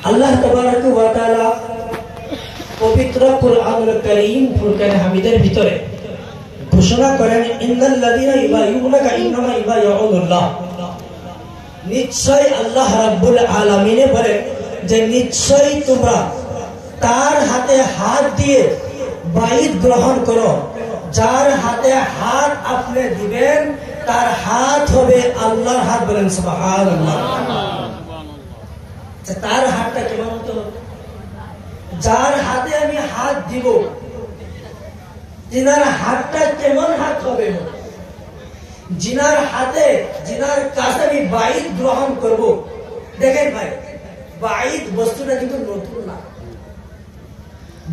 আল্লাহ তাবারাক ওয়া তাআলা পবিত্র কুরআনুল কারীম ফুরকান হামিদের ভিতরে ঘোষণা করেন ইন্নাল্লাযীনা ইউবাইয়ুনাকা ইন্নামা ইউবাইয়ুনাল্লাহ। নিশ্চয় আল্লাহ রাব্বুল আলামিন বলেন যে নিশ্চয়ই তোমরা তার হাতে হাত দিয়ে বাইত গ্রহণ করো। যার হাতে হাত আপনি দিবেন তার হাত হবে আল্লাহর হাত। বলেন সুবহানাল্লাহ। তার হাতটা কেমন হতে হবে? যার হাতে আমি হাত দিব জিনার হাতটা কেমন হাত হবে? জিনার হাতে জিনার কাছে আমি বাইত গ্রহণ করব। দেখেন ভাই, বাইত বস্তুটা কিন্তু নতুন না।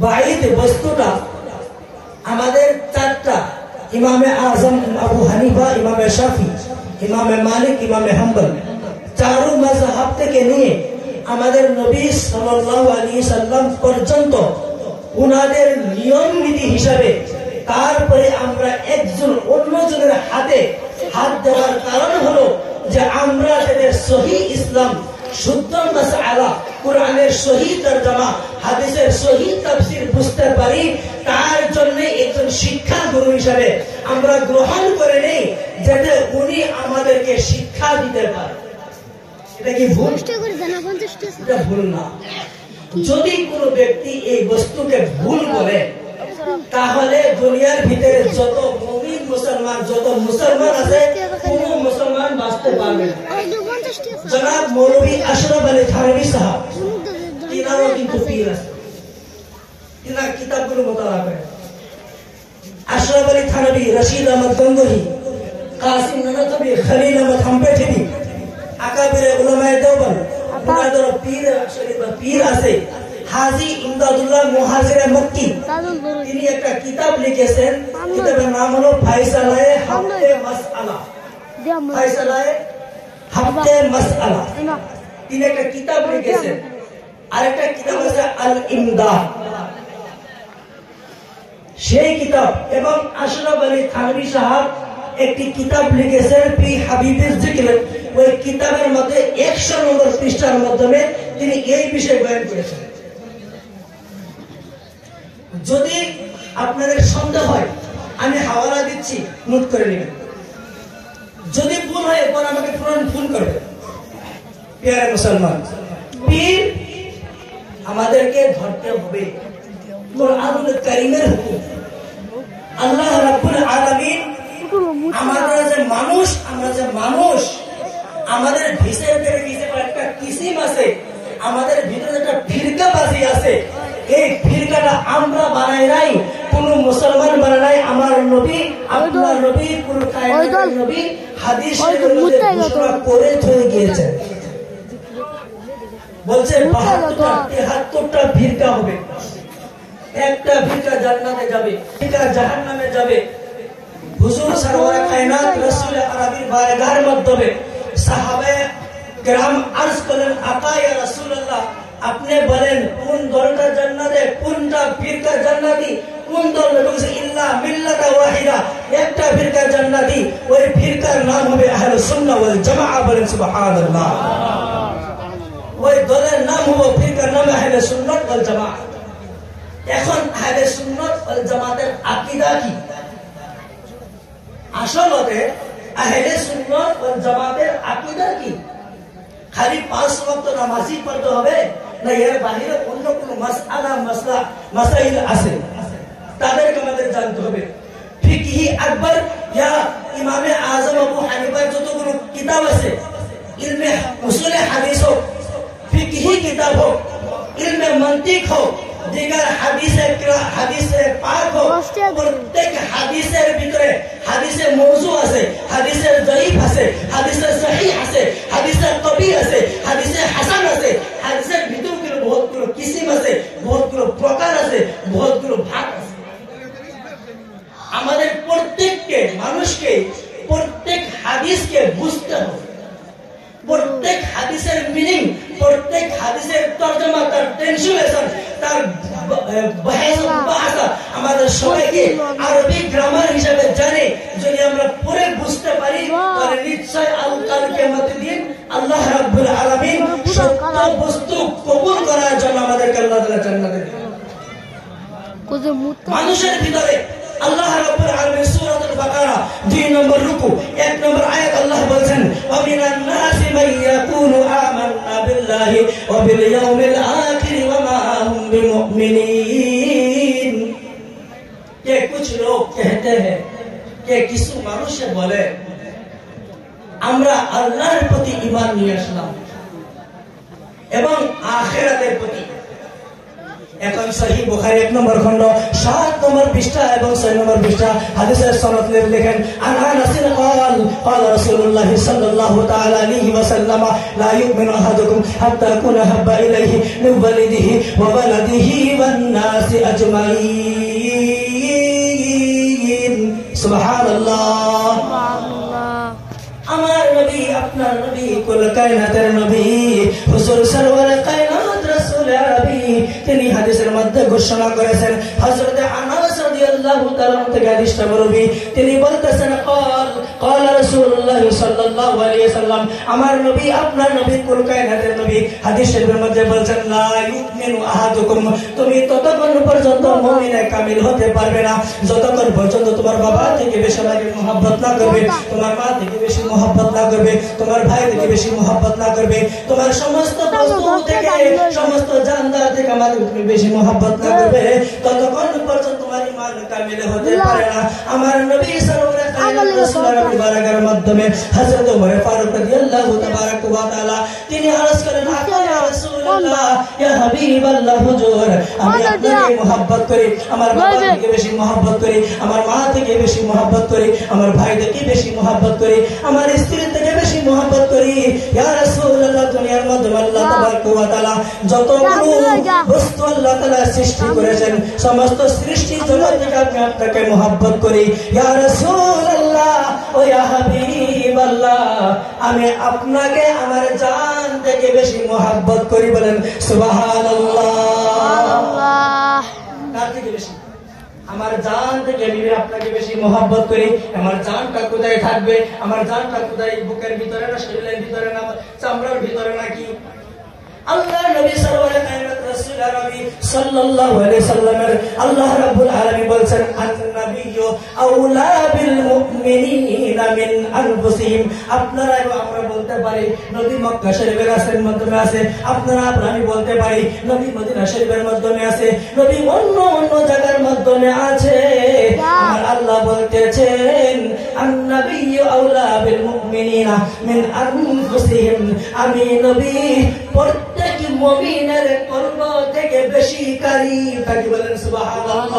বাইত বস্তুটা আমাদের চারটা ইমামে আজম আবু হানিফা, ইমামে শাফি, ইমামে মালিক, ইমামে হাম্বল, চারু মাযহাব থেকে নিয়ে আমাদের নবী সাল্লাল্লাহু আলাইহি সাল্লাম পর্যন্ত উনাদের নিয়ম নীতি হিসাবে তারপরে আমরা একজন অন্যজনের হাতে হাত দেওয়ার কারণ হলো যে আমরা তাদের সহিহ ইসলাম, শুদ্ধ মাসআলা, কোরআনের সহিহ তরজমা, হাদিসের সহিহ তাফসীর বুঝতে পারি। তার জন্য একজন শিক্ষা গুরু হিসাবে আমরা গ্রহণ করে নেই যাতে উনি আমাদেরকে শিক্ষা দিতে পারে। এটা কি ভুল? এটা ভুল না। যদি কোনো ব্যক্তি এই বস্তুকে ভুল বলে তাহলে দুনিয়ার ভিতরে যত মুমিন মুসলমান, যত মুসলমান আছে কোন মুসলমান বাঁচতে পারবে না। জনাব মৌলভী আশরাফ আলী থানভী সাহেব, তিনারও কিন্তু পীর আছে, তিনার কিতাবগুলো মোতালা করেন। আশরাফ আলী থানভী, রশিদ আহমদ গঙ্গোহী, কাসিম নানতবী, খলিল আহমদ হাম্পেঠি, আকাবিরে উলামায়ে দেওবন্দ, ওনাদের পীর আছে। হাজী ইমদাদুল্লাহ মুহাজিরে মক্কি, তিনি একটা কিতাব লিখেছেন, কিতাবের নাম হলো ফায়সালায়ে হাফতে মাসআলা। ফায়সালায়ে হাফতে মাসআলা, তিনি একটা কিতাব লিখেছেন। আরেকটা কিতাব আছে আল ইমদাদ, সেই কিতাব। এবং আশরাফ আলী থানভী সাহেব একটি কিতাব লিখেছেন ফি হাবিবির যিকর। ওই কিতাবের মধ্যে 100 নম্বর পৃষ্ঠার মাধ্যমে তিনি এই বিষয়ে বয়ান করেছেন। যদি আপনাদের সন্দেহ হয় আমি হাওয়ালা দিচ্ছি, নোট করে নেবেন। যদি ভুল হয় এরপর আমাকে ফোন করবেন। প্রিয় মুসলমান, পীর আমাদেরকে ধরতে হবে কুরআনুল কারীমের হুকুম। আল্লাহ রাব্বুল আলামিন আমাদের যে মানুষ, আমরা যে মানুষ, আমাদের ভিতরে একটা কিসিম আছে, আমাদের ভিতরে একটা ফিরকাবাজি আছে। এই ফিরকাটা আমরা বানাই নাই, কোন মুসলমান বানাই নাই। আমার নবী, আপনার নবী, পুরো কায়নাতের নবী হাদিসের মধ্যে ঘোষণা করে চলে গিয়েছেন। বলছে 72টা ফিরকা হবে। একটা ফিরকা জান্নাতে যাবে, ফিরকা জাহান্নামে যাবে। হুজুর সরওয়ারে কায়নাত রাসূল আরবির বারগাহের মাধ্যমে সাহাবায়ে কেরাম আরজ করলেন, আকা ইয়া রাসূলুল্লাহ, আপনি বলেন কোন দলটা জান্নাতে, কোনটা ফিরকা জান্নাতি, কোন দল? বলছে ইল্লা মিল্লাতা ওয়াহিদা, একটা ফিরকা জান্নাতি, ওই ফিরকার নাম হবে আহলুস সুন্নাহ ওয়াল জামাআহ। বলেন সুবহানাল্লাহ। ওই দলের নাম হবে, ফিরকার নাম আহলে সুন্নাত ওয়াল জামাআহ। এখন আহলে সুন্নাত ওয়াল জামাতের আকীদা কি? আসলে আহলে সুন্নাত ওয়াল জামাতের আকীদা কি? খালি 5 ওয়াক্ত নামাজি পড়তে হবে না এর বাইরে অন্য কোনো মাসআলা মাসাইল আছে? তাদেরকে আমাদের জানতে হবে। ফিকহি আকবর ইয়া ইমামে আজম আবু হানিফার যতগুলো কিতাব আছে, ইলমে উসুলে হাদিস হোক, ফিকহি কিতাব হোক, ইলমে মানতিক হোক, দিগার হাদিসে পাক হোক, প্রত্যেক হাদিসের ভিতরে হাদিসে মওযু আছে, হাদিসে যায়ীফ আছে, হাদিসে সহিহ আছে, হাদিসে কবি আছে, হাদিসে হাসান আছে। হাদিসের ভিতরে বহুতগুলো কিসিম আছে, বহুতগুলো প্রকার আছে, বহুতগুলো ভাগ আছে। আমাদের প্রত্যেককে মানুষকে প্রত্যেক হাদিসকে বুঝতে হবে। প্রত্যেক হাদিসের মিনিং, প্রত্যেক হাদিসের তরজমা, তার ট্রান্সলেশন, তার ভাষা আমাদের সবাইকে আরবি গ্রামার হিসাবে জানে। যদি আমরা পড়ে বুঝতে পারি তাহলে নিশ্চয় কাল কিয়ামতের দিন আল্লাহ রাব্বুল আলামিন সত্য বস্তু কবুল আল্লাহ জান্নাতে দিবেন। মানুষের ভিতরে আল্লাহ রাব্বুল আলামিন সূরাতুল বাকারা 2 নম্বর রুকু 1 নম্বর আয়াত আল্লাহ বলেন ওয়া মিনান নাসি মান ইয়াকুলু আমান্না বিল্লাহি ওয়া বিল ইয়াউমিল আখির ওয়া মা হুম বিমুমিনিন। কে कुछ लोग कहते हैं কে কিছু মানুষ বলে আমরা আল্লাহর প্রতি ঈমান নিয়ে আসলাম এবং আখিরাতের প্রতি। এখন সহিহ বুখারী 1 নম্বর খণ্ড 7 নম্বর পৃষ্ঠা এবং 6 নম্বর পৃষ্ঠা হাদিসের সনদ লেখেন আনাস قال قال رسول الله صلى الله تعالى عليه وسلم لا يؤمن احدكم حتى يكون حب اليه من والده وولده والناس اجمعين سبحان الله। আমার নবী আপনার নবী কুল কায়নাতের নবী হুজুর সরওয়ার কায়নাত রাসূল আরবী তিনি হাদিসের মধ্যে ঘোষণা করেছেন হযরত আনাস রাদিয়াল্লাহু তাআলা থেকে হাদিসটা বলবি তিনি বলতেছেন قال رسول الله صلى الله عليه وسلم আমার নবী আপনার নবী কুল কায়নাতের নবী হাদিস শরীফের মধ্যে বলেন লা ইউমিনু আহাদুকুম তুমি ততক্ষণ পর্যন্ত মুমিনে কামিল হতে পারবে না যতক্ষণ পর্যন্ত তোমার বাবা থেকে বেশি লাগে মহব্বত না করবে, তোমার মা থেকে বেশি মহব্বত না করবে, তোমার ভাই থেকে বেশি মহব্বত না করবে, তোমার সমস্ত বস্তু থেকে সমস্ত জানদার থেকে আমাদের তুমি বেশি মহব্বত না করবে, ততক্ষণ পর্যন্ত তোমার ঈমান কামিল হতে পারে না। আমার নবী সাল্লাল্লাহু আলাইহি ওয়াসাল্লামের বারাকার মাধ্যমে হযরত ওমর ফারুক রাদিয়াল্লাহু তাবারাক ওয়া তাআলা তিনি আরজ করেন ইয়া রাসূলুল্লাহ ইয়া হাবিবাল্লাহ হুজুর আমি আপনাকে মহব্বত করি, আমার বাবা থেকে বেশি মহব্বত করি, আমার মা থেকে বেশি মহব্বত করি, আমার ভাই থেকে বেশি মহব্বত করি, আমার স্ত্রী থেকে বেশি মহব্বত করি। ইয়া রাসূলুল্লাহ দুনিয়ার মধ্যে আল্লাহ তাবারাক ওয়া তাআলা যতগুলো বস্তু আল্লাহ তাআলা সৃষ্টি করেছেন সমস্ত সৃষ্টি জগৎ থেকে আমি আপনাকে মহব্বত করি। ইয়া রাসূলুল্লাহ ও ইয়া হাবিবাল্লাহ আমি আপনাকে আমার জান থেকে বেশি মহব্বত করি। বলেন সুবহানাল্লাহ। কার থেকে বেশি? আমার জান থেকে আমি আপনাকে বেশি মহব্বত করি। আমার জানটা কোথায় থাকবে? আমার জানটা কোথায়? বুকের ভিতরে না শরীরের ভিতরে না চামড়ার ভিতরে নাকি? আল্লাহ নবী সাল্লাল্লাহু আলাইহি ওয়াসাল্লামের আল্লাহ রাব্বুল আলামিন বলেন আন-নাবিয়্যু আউলা বিল মুমিনিনা মিন আনফুসিহিম। আপনারা আমরা বলতে পারি নবী মক্কা শরীফের মাধ্যমে আছে, আপনারা আমি বলতে পারি নবী মদিনা শরীফের মাধ্যমে আছে, নবী অন্য অন্য জায়গার মাধ্যমে আছে। আমার আল্লাহ বলতেছেন আন-নাবিয়্যু আউলা বিল মুমিনিনা মিন আনফুসিহিম। আমি নবী প্রত্যেক মুমিনের কলব থেকে বেশি কারীম থাকি। বলেন সুবহানাল্লাহ।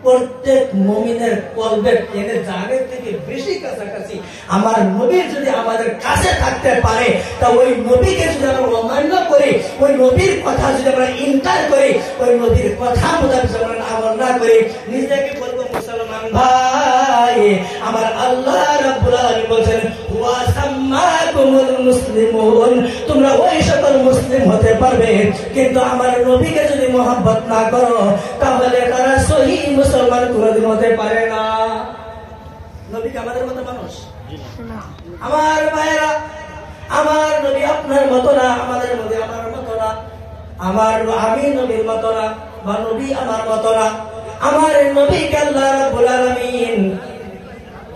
প্রত্যেক মুমিনের কলবের এনে জানের থেকে বেশি কাছাকাছি আমার নবী যদি আমাদের কাছে থাকতে পারে তা ওই নবীকে যদি আমরা অমান্য করি, ওই নবীর কথা যদি আমরা ইনকার করি, ওই নবীর কথা মোতাবেক আমরা আমল না করি, নিজেকে বলবো মুসলমান ভাই। আমার আল্লাহ রাব্বুল আলামিন বলেন ওয়া সাম্মাকুমুল মুসলিমুন, তোমরা ওই সকল মুসলিম হতে পারবে কিন্তু আমার নবীকে যদি মহব্বত না করো তাহলে তারা সহিহ মুসলমান কোনদিন হতে পারে না। নবী কি আমাদের মতো মানুষ? আমার ভাইরা, আমার নবী আপনার মতো না, আমাদের নবী আমার মতো না, আমি নবীর মতো না বা নবী আমার মতো না। আমার নবীকে আল্লাহ রাব্বুল আলামিন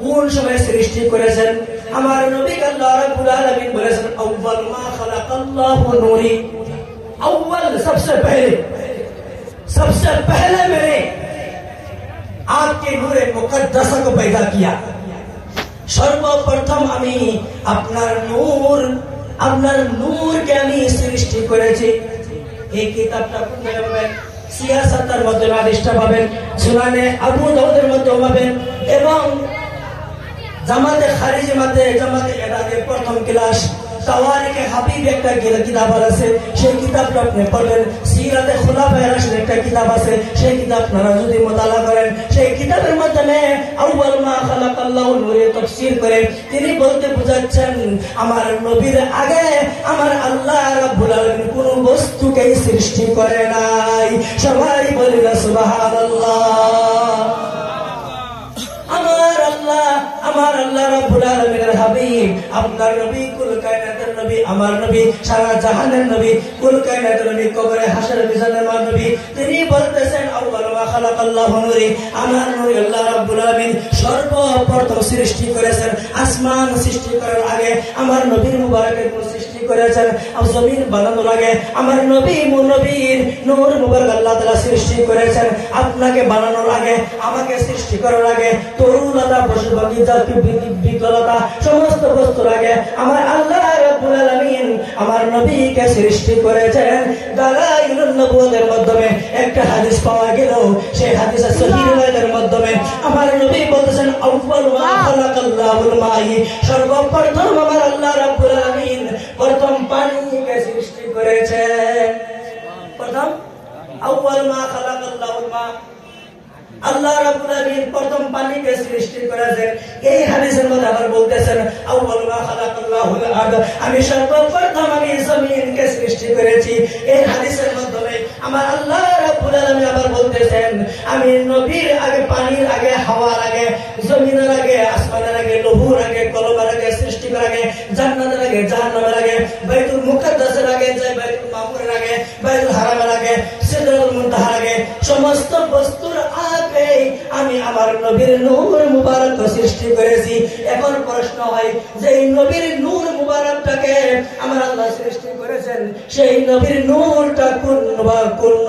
কোন সময় সৃষ্টি করেছেন? আমার নবীকে আল্লাহ রাব্বুল আলামিন বলেছেন আউয়াল মা খালাকাল্লাহু নূরি, আউয়াল सबसे पहले मैंने आपके नूरे मुकद्दसा को पैदा किया। সর্বপ্রথম আমি আপনার নূরকে আমি সৃষ্টি করেছি। এই কিতাবটা কোথায় পাবেন? সিয়াসাতের মধ্যে হাদিসটা পাবেন, সুনানে আবু দাউদের মধ্যে পাবেন এবং জামাতে খারিজি জামাতে এদাদের প্রথম ক্লাস তাওয়ারিকে হাবিব একটা কিতাব আছে, সেই কিতাবটা আপনি পড়বেন। সিরাতে খুলাফায়ে রাশিদ একটা কিতাব আছে, সেই কিতাব আপনারা যদি মুতালা করেন, সেই কিতাবের মাধ্যমে আউয়াল মা খালাকাল্লাহু নূরে তাফসীর করে তিনি বলতে বুঝাচ্ছেন আমার নবীর আগে আমার আল্লাহ রাব্বুল আলামিন কোন বস্তুকে সৃষ্টি করে নাই। সবাই বলি না সুবহানাল্লাহ। আমার আল্লাহ রাব্বুল আলামিনের হাবিব আপনার নবী কুল কায়নাতের নবী নবী, আমার নবী, সারা জাহানের নবী, কুল কায়নাতের নবী, কবরে হাসরের মিজানের নবী, তিনি বলতেছেন আউয়ালু মা খালাকাল্লাহু নূরি, আমার নূর আল্লাহ রাব্বুল আলামিন সর্বপ্রথম সৃষ্টি করেছেন। আসমান সৃষ্টি করার আগে আমার নবীর মুবারকের নূর সৃষ্টি করেছেন। আর জমিন বানানোর আগে আমার নবীর নূর মুবারক আল্লাহ তাআলা সৃষ্টি করেছেন। আপনাকে বানানোর আগে, আমাকে সৃষ্টি করার আগে, তরুলতা, পশুপাখি, জাতি, বিকলতা, সমস্ত বস্তুর আগে আমার আল্লাহ রাব্বুল আলামিন আমার নবীকে সৃষ্টি করেছেন। দালাইলুন নবুওয়াতের মাধ্যমে একটা হাদিস পাওয়া গেল, সেই হাদিসের সহিহ রিওয়ায়াতের মাধ্যমে আমার নবী বলতেছেন আউয়ালু মা খালাকাল্লাহুল মাই, সর্বপ্রথম আমার আল্লাহ রাব্বুল আলামিন প্রথম পানিকে সৃষ্টি করেছেন। প্রথম আউয়ালু মা খালাকাল্লাহুল মা, আল্লাহ রাব্বুল আলামিন প্রথম পানিকে সৃষ্টি করেছেন। এই হাদিসের মধ্যে আবার বলতেছেন আউয়ালু মা খালাকাল্লাহুল আরদ, আমি সর্বপ্রথম আমি জমিনকে সৃষ্টি করেছি। এই হাদিসের মাধ্যমে আমার আল্লাহ রাব্বুল আলামিন আবার বলতেছেন আমি নবীর আগে, পানির আগে, হাওয়ার আগে, জমিনের আগে, আসমানের আগে, লৌহর আগে, কলমের আগে, সৃষ্টির আগে, জান্নাতের আগে, জাহান্নামের আগে, বাইতুল মুকাদ্দাসের আগে, বাইতুল মামুরের আগে, বাইতুল হারামের আগে, সিদরাতুল মুনতাহার আগে, সমস্ত বস্তুর আগে আমি আমার নবীর নূর মুবারক সৃষ্টি করেছি। এখন প্রশ্ন হয় যে এই নবীর নূর মুবারকটাকে আমার আল্লাহ সৃষ্টি করেছেন, সেই নবীর নূরটা কোন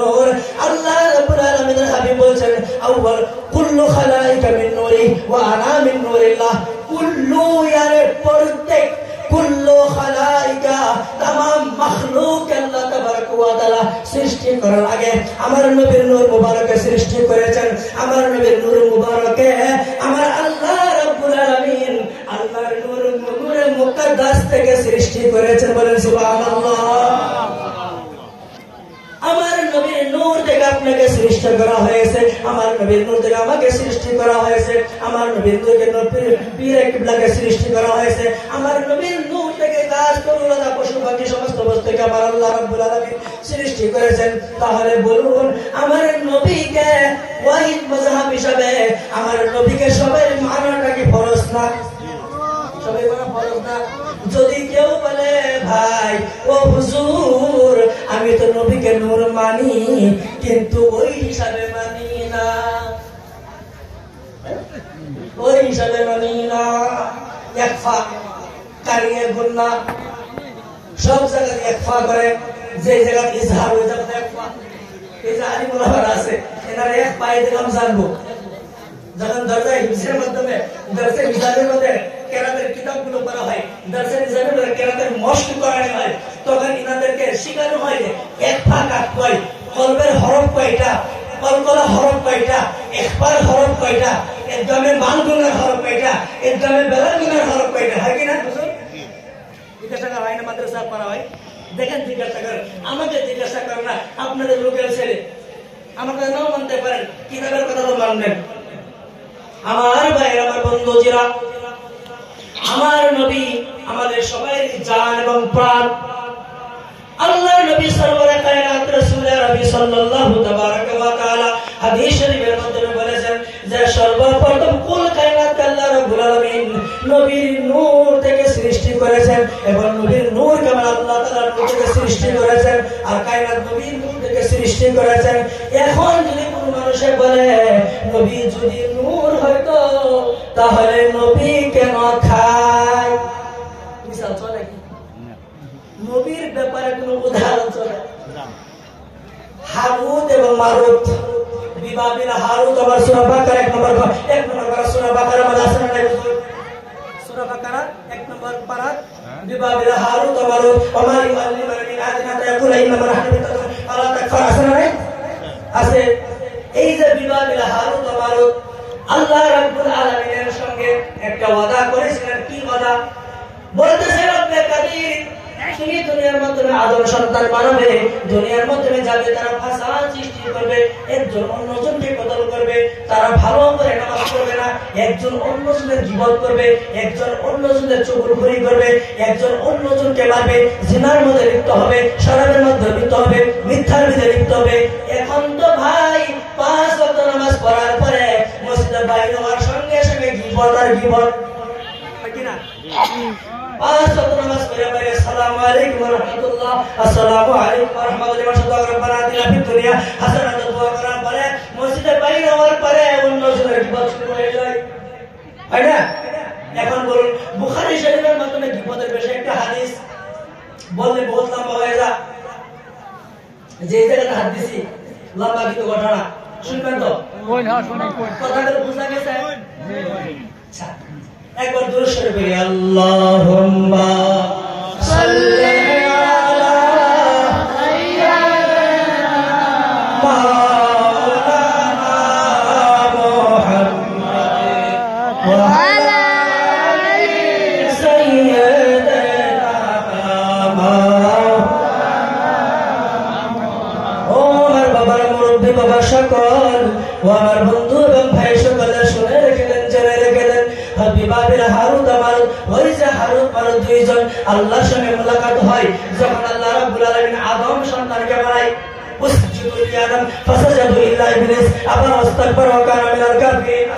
নূর? আল্লাহ রাব্বুল আলামিনের হাবিব বলেছেন আউয়াল কুল্লু খালাইকা মিন নূরি ওয়া আনা মিন নূরিল্লাহ। কুল্লু ইয়ারে প্রত্যেক, কুল্লু খালাইকা तमाम মাখলুক আল্লাহ তাবারক ওয়া তাআলা সৃষ্টি করার আগে আমার নবীর নূর মুবারককে সৃষ্টি করেছেন। আমার নবীর নূর মুবারককে আমার আল্লাহ রাব্বুল আলামিন আল্লাহর নূরে মুকাদ্দাস থেকে সৃষ্টি করেছেন। বলেন সুবহানাল্লাহ। আমার নবীর নূর থেকে আপনাকে সৃষ্টি করা হয়েছে, আমার নবীর নূর থেকে আমাকে সৃষ্টি করা হয়েছে, আমার নবীর নূর থেকে পীর কিবলাকে সৃষ্টি করা হয়েছে, আমার নবীর নূর থেকে গাছ, তরুলতা, পশু পাখি, সমস্ত বস্তুকে আমার আল্লাহ রাব্বুল আলামিন সৃষ্টি করেছেন। তাহলে বলুন আমার নবীকে ওয়াহিদ মাযহাব হিসাবে আমার নবীকে সবাই মানাটা কি ফরজ না? সবাই মানা ফরজ না? যদি কেউ বলে ভাই ও হুজুর আমি তো নবীকে নূর মানি কিন্তু ওই হিসাবে মানি না, ওই হিসাবে মানি না, একফা কারিয়ে গুন্না সব জায়গায় একফা করে, যে জায়গায় ইজহার হয়ে যাবে একফা, এই যে আলিম ওলামারা আছে এনারা এক পায়ে দিলাম জানবো। যখন দরজায় হিফজের মাধ্যমে, দরজে হিজাবের মধ্যে কেরাতের কিতাবগুলো পড়া হয়, দরজে হিজাবের মধ্যে কেরাতের মশক করানো হয়, তখন ইনাদেরকে শেখানো হয় যে এক ফা কাট কয়, কলবের হরফ কয়টা, কলকলা হরফ কয়টা, ইখফার হরফ কয়টা, একদমে মানগুনের হরফ কয়টা, একদমে বেলাগুনের হরফ কয়টা, হয় কিনা? জিজ্ঞাসা করা হয় না, মাদ্রাসা পড়া হয়। দেখেন জিজ্ঞাসা করেন, আমাকে জিজ্ঞাসা করেন না, আপনাদের লোকের ছেলে আমাকে নাও মানতে পারেন, কিতাবের কথা তো মানবেন। আমার ভাইয়ের, আমার বন্ধুজিরা, আমার নবী আমাদের সবাই জান এবং প্রাণ। আল্লাহর নবী সরওয়ারে কায়নাত রাসূল আরবি সাল্লাল্লাহু তাবারাকা ওয়া তাআলা হাদিস শরীফের মধ্যে বলেছেন যে সর্বপ্রথম কুল কায়নাত আল্লাহ রাব্বুল আলামিন নবীর নূর থেকে সৃষ্টি করেছেন এবং নবীর নূর কেবল আল্লাহ তাআলা নূর থেকে সৃষ্টি করেছেন আর কায়নাত নবীর নূর থেকে সৃষ্টি করেছেন। এখন যদি কোনো মানুষে বলে নবী যদি নূর হয়তো তাহলে নবী কেন খায়? মিসাল চলে কি? নবীর ব্যাপারে কোন উদাহরণ চলে? হারুত এবং মারুত, বিবাবিল হারুত আমার সূরা বাকারা 1 নম্বর পারা, সূরা বাকারা মধ্যে আছে না? সূরা বাকারা 1 নম্বর পারা, বিবাবিল হারুত এবং মারুত ওমা ইউআল্লিমুনা মিন আদিনা তায়াকুলা ইন্নামা নাহনু বিতাকুন আলা তাকফার, আছে না? আছে। এই যে বিবাবিল হারুত এবং মারুত আল্লাহ রাব্বুল আলামিনের সঙ্গে একটা ওয়াদা করেছিলেন। কি ওয়াদা? বলতেছেন রব্বে কাদির তুমি দুনিয়ার মাধ্যমে আদম সন্তান বানাবে, দুনিয়ার মাধ্যমে যাবে, তারা ফাসাদ সৃষ্টি করবে, একজন অন্যজনকে কতল করবে, তারা ভালো করে নামাজ পড়বে না, একজন অন্যজনের গীবত করবে, একজন অন্যজনের চুগলখড়ি করবে, একজন অন্যজনকে মারবে, জিনার মধ্যে লিপ্ত হবে, শরাবের মধ্যে লিপ্ত হবে, মিথ্যার মধ্যে লিপ্ত হবে। এখন তো ভাই 5 ওয়াক্ত নামাজ পড়ার পরে মসজিদে বাইরে হওয়ার সঙ্গে সঙ্গে গীবত আর গীবত, কি না? 5 ওয়াক্ত নামাজ পড়ে পরে সালাত আসসালামু আলাইকুম ওয়া রাহমাতুল্লাহ, আসসালামু আলাইকুম ওয়া রাহমাতুল্লাহ। মাশাআল্লাহ, রব্বানা আতিনা ফিদ দুনিয়া হাসানাতান ওয়া করার পরে মসজিদে বাইরে হওয়ার পরে অন্য জনের গীবত শুরু হয়ে যায়, হয় না? এখন বলুন, বুখারী শরীফের মাধ্যমে গীবতের বিষয়ে একটা হাদিস বললে বহুত লম্বা হয়ে যায়। যে জায়গাটা হাদিসি লম্বা কিন্তু ঘটনা শুনবেন তো? কথাগুলো বুঝা গেছে? আচ্ছা, একবার দুরূদ শরীফ পড়ি। আল্লাহুম্মা সাল্লি আলা মাওলানা মুহাম্মদ ওয়া আলা আলি সাইয়্যিদিনা ও আমার বাবার মুরব্বী বাবা সকল ও আমার বন্ধু এবং ভাই সকলে শুনে রেখে দেন, জেনে রেখে দেন, হাবিবাবির হারুত আমার ওই যে হারুত মারুত দুইজন আল্লাহর সঙ্গে মুলাকাত হয় যখন আল্লাহ রাব্বুল আলামিন আদম সন্তানকে বানায়। উসজুদু লি আদম ফাসাজাদু ইল্লা ইবলিস আবা ওয়াস্তাকবারা ওয়া কানা মিনাল কাফিরিন।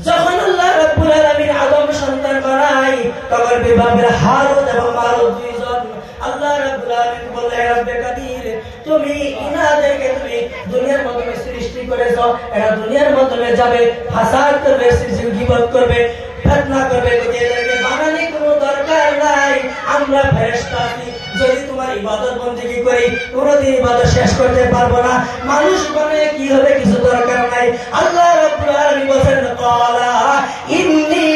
যখন আল্লাহ রাব্বুল আলামিন আদম সন্তান বানায় তখন বিবাবির হারুত এবং মারুত দুইজন আল্লাহ রাব্বুল আলামিন বলে, রব্বে কাদির, তুমি ইনাদেরকে তুমি দুনিয়ার মাধ্যমে সৃষ্টি করেছো, এরা দুনিয়ার মাধ্যমে যাবে, ফাসাদ করবে, গীবত করবে, ফিতনা করবে, এদেরকে বানানোর কোনো দরকার নাই। আমরা ফেরেশতা আছি, যদি তোমার ইবাদত বন্দেগী করি কোনদিন ইবাদত শেষ করতে পারবো না। মানুষ বানায় কি হবে কিছু দরকার নাই। আল্লাহ রাব্বুল আলামিন বলেন, ক্বালা ইন্নী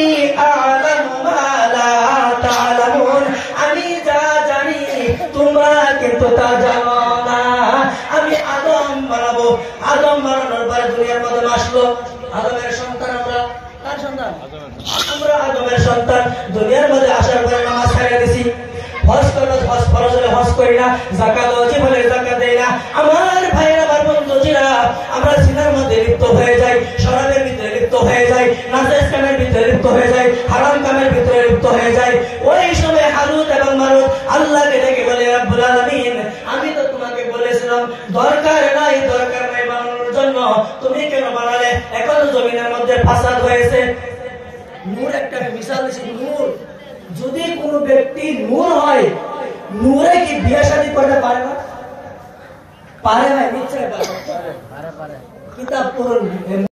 আ'লামু মা লা তা'লামুন, আমি যা জানি তোমরা কিন্তু তা জানো না। আমি আদম বানাবো। আদম বানানোর পরে দুনিয়ার মধ্যে আসলো আদমের সন্তান। আমরা কার সন্তান? আমরা আদমের সন্তান। দুনিয়ার মধ্যে আসার পরে নামাজ ছাড়িয়ে দিছি, হজ করলে হজ ফরজ হলে হজ করি না, যাকাত ওয়াজিব হলে যাকাত দেই না। আমার ভাই আমার বন্ধুরা, আমরা জিনার মধ্যে লিপ্ত হয়ে যাই, শরাবের ভিতরে লিপ্ত হয়ে যাই, নাজায়েজ কামের ভিতরে লিপ্ত হয়ে যাই, হারাম কামের ভিতরে লিপ্ত হয়ে যাই। ওই সময় হারুত এবং মারুত আল্লাহকে ডেকে বলে, রব্বুল আলামিন, আমি তো তোমাকে বলেছিলাম দরকার নাই বানানোর জন্য, তুমি কেন বানালে? এখন জমিনের মধ্যে ফাসাদ হয়েছে। নূর একটা মিসাল দিছি, নূর যদি কোন ব্যক্তি নূর হয়, নূরে কি বিয়ে শাদী করতে পারে না? পারে না, নিশ্চয় পারে। কিতাব পড়ুন।